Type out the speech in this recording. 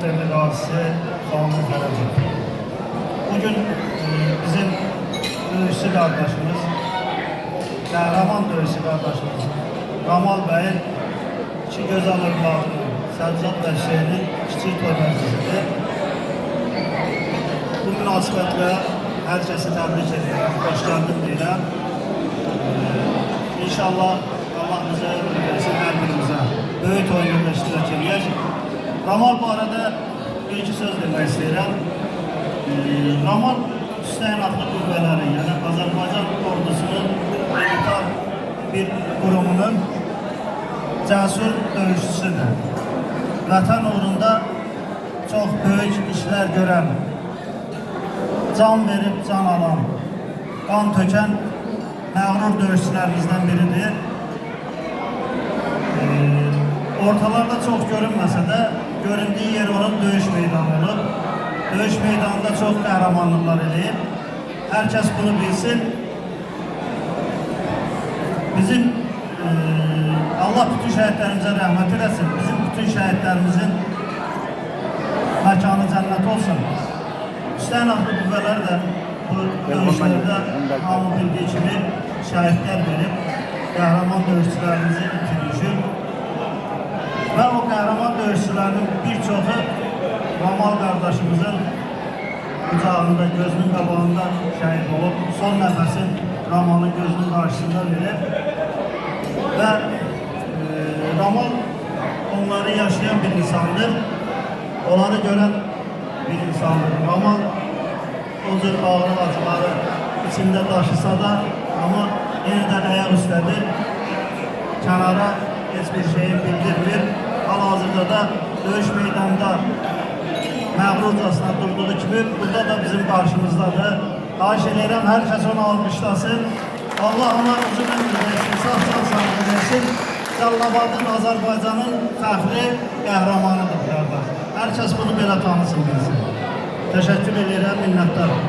Akademi qazisi Kamil Fərəcov. Bugün bizim döyüşçü qardaşımız, qəhrəman döyüşçü qardaşımız Ramal bəyin iki gözəl övladının Səbzat və Hüseynin kiçik toy məclisidir. Bu münasibətlə hər kəsi təbrik edirəm, xoş gəldin deyirəm. İnşallah Allah bize versin, hər birimizə böyük oyunda iştirak edəcək. Ramal barədə bir-iki söz demək istəyirəm. Ramal Hüseyin adlı qüvvələri, yəni Azərbaycan ordusunun militar bir qurumunun cəsur döyüşçüsüdür. Vətən uğrunda çox böyük işlər görən, can verib can alan, qan tökən məğrur döyüşçülərimizdən biridir. Ortalarda çox görünməsə də, göründüyü yer onun döyüş meydanı olub. Döyüş meydanında çox qəhrəmanlıqlar edib. Hər kəs bunu bilsin. Bizim Allah bütün şəhidlərimizə rəhmət eləsin. Bizim bütün şəhidlərimizin məkanı cənnət olsun. Hüseyin adlı qüvvələr də bu döyüşlərdə hamı bildiği kimi şəhidlər verib, qəhrəman döyüşçülərimizi itirmişik. Və o qəhrəman döyüşçülərinin bir çoxu Ramal qardaşımızın qucağında, gözünün qabağında şəhid olub, son nəfəsi Ramalın gözünün qarşısında verib. Və Ramal onları yaşayan bir insandır, onları görən bir insandır. Ramal o cür ağrı acıları içində daşısa da, ama yeniden ayaq üstədir, kənara heç bir şeyi bildirmir. Hal-hazırda da döyüş meydanında məğrurcasına durduğu kimi burada da bizim qarşımızdadır. Xahiş edirəm, hər kəs onu almışlasın. Allah ona uzun ömür versin, sağ-sağ sağlığı versin. Cəllabadın Azərbaycanın fəxri qəhrəmanıdır qardaş. Hər kəs bunu belə tanısın bilsin. Təşəkkür edirəm, minnətdarım.